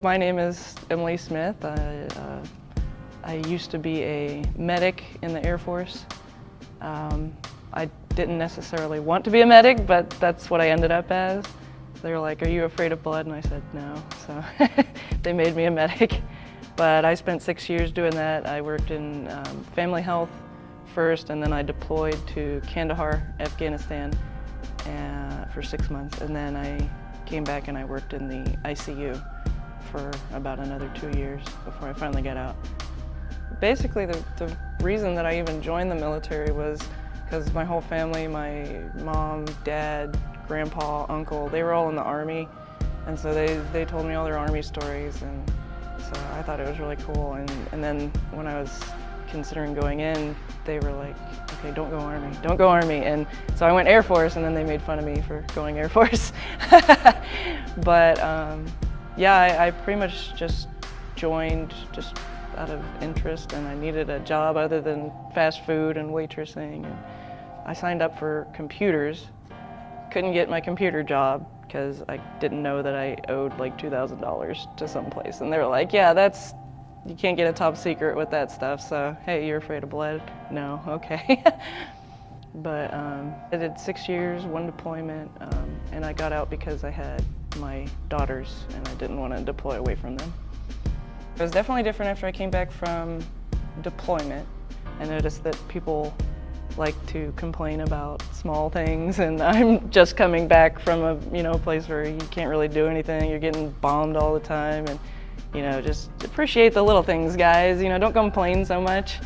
My name is Emily Smith. I used to be a medic in the Air Force. I didn't necessarily want to be a medic, but that's what I ended up as. They were like, "Are you afraid of blood?" And I said, "No." So they made me a medic. But I spent 6 years doing that. I worked in family health first, and then I deployed to Kandahar, Afghanistan for 6 months. And then I came back and I worked in the ICU for about another 2 years before I finally got out. Basically, the reason that I even joined the military was because my whole family, my mom, dad, grandpa, uncle, they were all in the Army. And so they told me all their Army stories, and so I thought it was really cool. And then when I was considering going in, they were like, "Okay, don't go Army, don't go Army." And so I went Air Force, and then they made fun of me for going Air Force. But yeah, I pretty much just joined just out of interest, and I needed a job other than fast food and waitressing. And I signed up for computers. Couldn't get my computer job because I didn't know that I owed like $2,000 to some place. And they were like, "Yeah, you can't get a top secret with that stuff, so hey, you're afraid of blood?" No, okay. But I did 6 years, 1 deployment, and I got out because I had my daughters and I didn't want to deploy away from them. It was definitely different after I came back from deployment. I noticed that people like to complain about small things, and I'm just coming back from a place where you can't really do anything. You're getting bombed all the time, and just appreciate the little things, guys. Don't complain so much.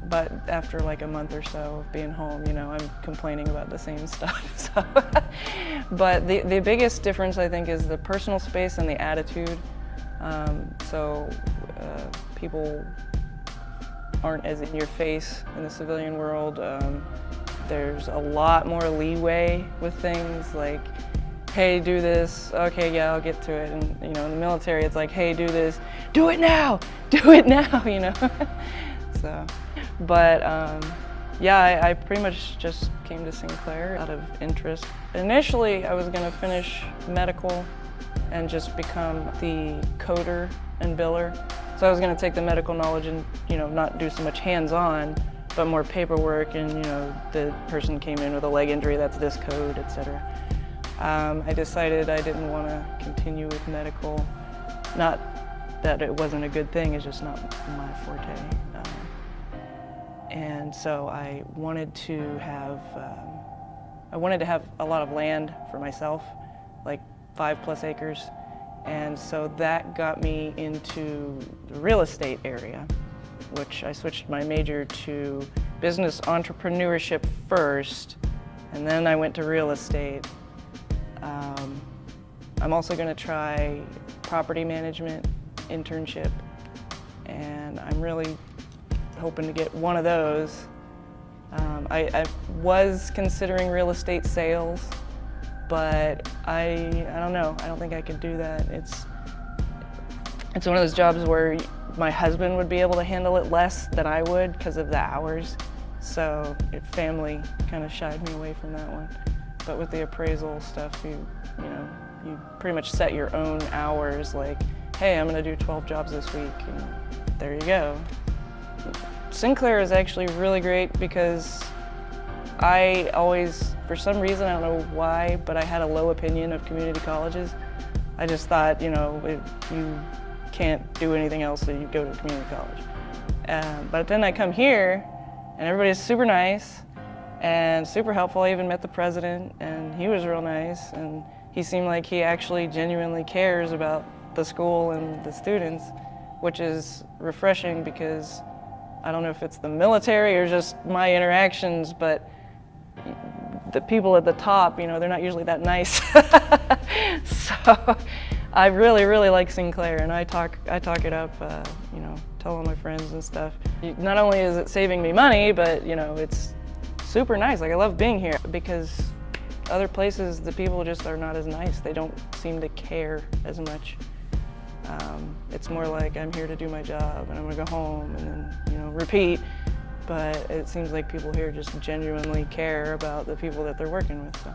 But after like a month or so of being home, I'm complaining about the same stuff. So, but the biggest difference, I think, is the personal space and the attitude. People aren't as in your face in the civilian world. There's a lot more leeway with things like, "Hey, do this." "Okay, yeah, I'll get to it." And in the military, it's like, "Hey, do this." "Do it now! Do it now!" So, but yeah, I pretty much just came to Sinclair out of interest. Initially, I was going to finish medical and just become the coder and biller. So I was going to take the medical knowledge and not do so much hands-on, but more paperwork, and the person came in with a leg injury, that's this code, etc. I decided I didn't want to continue with medical. Not that it wasn't a good thing, it's just not my forte. And so I wanted to have a lot of land for myself, like 5+ acres. And so that got me into the real estate area, which I switched my major to business entrepreneurship first, and then I went to real estate. I'm also going to try property management internship, and I'm really hoping to get one of those. I was considering real estate sales, but I don't know. I don't think I could do that. It's one of those jobs where my husband would be able to handle it less than I would because of the hours. So family kind of shied me away from that one. But with the appraisal stuff, you pretty much set your own hours. Like, "Hey, I'm going to do 12 jobs this week," and there you go. Sinclair is actually really great because I always, for some reason, I don't know why, but I had a low opinion of community colleges. I just thought, you can't do anything else, so you go to community college. But then I come here, and everybody's super nice and super helpful. I even met the president, and he was real nice, and he seemed like he actually genuinely cares about the school and the students, which is refreshing because I don't know if it's the military or just my interactions, but the people at the top, they're not usually that nice. So I really, really like Sinclair, and I talk it up, tell all my friends and stuff. Not only is it saving me money, but it's super nice. Like, I love being here because other places, the people just are not as nice. They don't seem to care as much. It's more like, I'm here to do my job and I'm gonna go home and then, repeat. But it seems like people here just genuinely care about the people that they're working with. So.